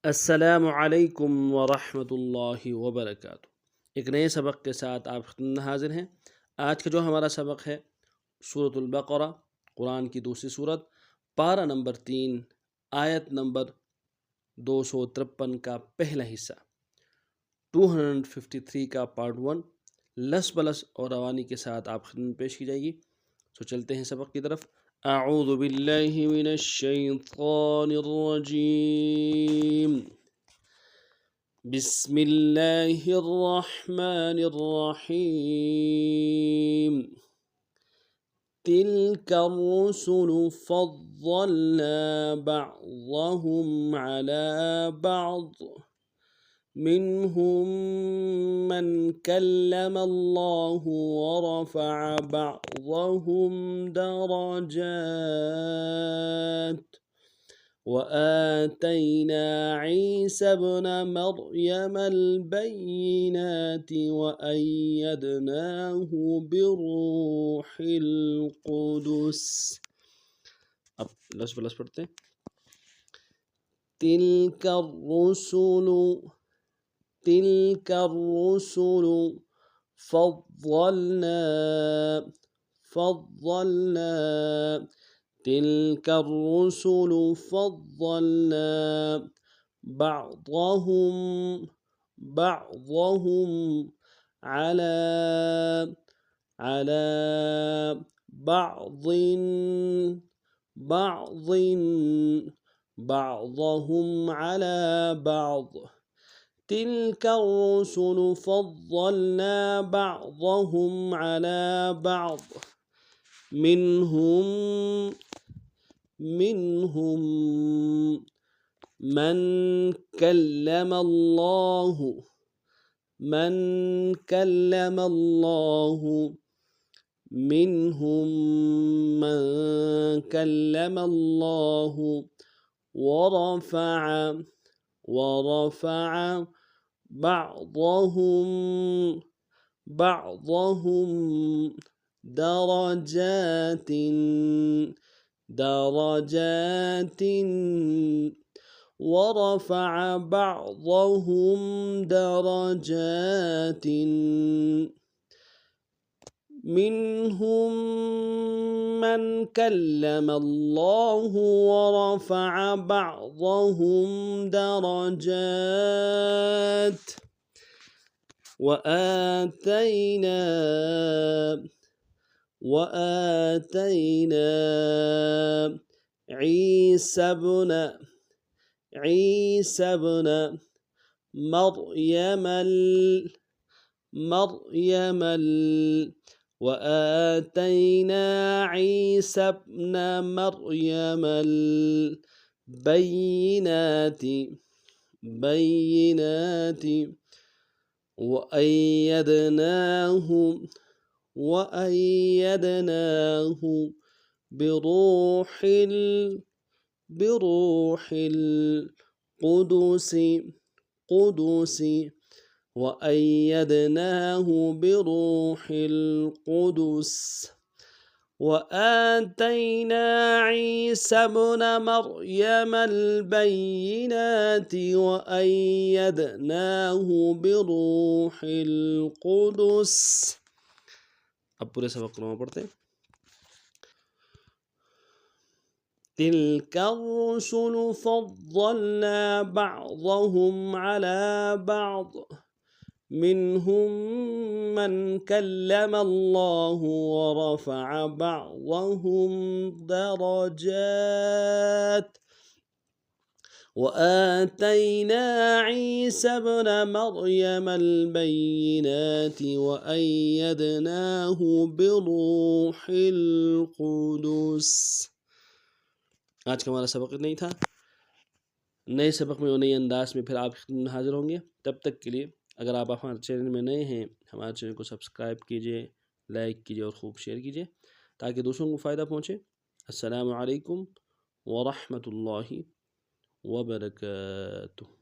अस्सलामु अलैकुम वरहमतुल्लाहि वबरकातुहू। एक नए सबक के साथ आप खिदमत में हाजिर हैं। आज का जो हमारा सबक है सूरतुल बक़रा, कुरान की दूसरी सूरत, पारा नंबर 3, आयत नंबर 253 का पहला हिस्सा, 253 का पार्ट 1 लस बलस और रवानी के साथ आप खिदमत पेश की जाएगी। तो चलते हैं सबक की तरफ। अऊज़ु बिल्लाहि मिनश शैतानिर रजीम, बिस्मिल्लाहिर रहमानिर रहीम। तिल्का रुसुलु फद्दलना बअज़हुम अला बअज़ मिनहुम मन कल्लमल्लाहु वरफ़अ बअज़हुम दरजात वआतैना ईसा इब्न मर्यम अल-बय्यिनाति वअय्यदनाहु बिरूहिल कुदुस। अब लस बलस पढ़ते हैं। तिल्का रुसुलु, तिल्का रुसुलु फद्दलना, फद्दलना, तिल्का रुसुलु फद्दलना बअज़हुम, बअज़हुम अला, अला बअज़िन, बअज़िन, बअज़हुम अला बअज़। तिल्का रुसुलु फद्दलना बअज़हुम अला बअज़ मिनहुम, मिनहुम मन कल्लमल्लाहु, मन कल्लमल्लाहु, मिनहुम मन कल्लमल्लाहु वरफ़अ, वरफ़अ बअज़हुम, बअज़हुम दरजातिन, दरजातिन वरफ़अ बअज़हुम दरजातिन मिनहुम मन कल्लमल्लाहु वरफ़अ बअज़हुम दरजात वआतैना, वआतैना ईसा इब्न, ईसा इब्न मर्यम मर्यम वआतैना ईसा इब्न मर्यम अल-बय्यिनाति, बय्यिनाति वअय्यदनाहु, वअय्यदनाहु बिरूहिल, बिरूहिल कुदुसी, कुदुसी वअय्यदनाहु बिरूहिल कुदुस वआतैना ईसा इब्न मर्यम अल-बय्यिनाति वअय्यदनाहु बिरूहिल कुदुस। अब पूरे सबक को पढ़ते हैं। तिल्का रुसुलु फद्दलना बअज़हुम अला बअज़ मिनहुम मन कल्लमल्लाहु वरफ़अ बअज़हुम दरजात वआतैना ईसा इब्न मर्यम अल-बय्यिनाति वअय्यदनाहु बिरूहिल कुदुस। आज का हमारा सबक नहीं था। नए सबक में और नए अंदाज में फिर आप हाजिर होंगे। तब तक के लिए अगर आप हमारे चैनल में नए हैं, हमारे चैनल को सब्सक्राइब कीजिए, लाइक कीजिए और खूब शेयर कीजिए ताकि दूसरों को फ़ायदा पहुँचे। अस्सलामु अलैकुम वरहमतुल्लाहि वबरकातुहू।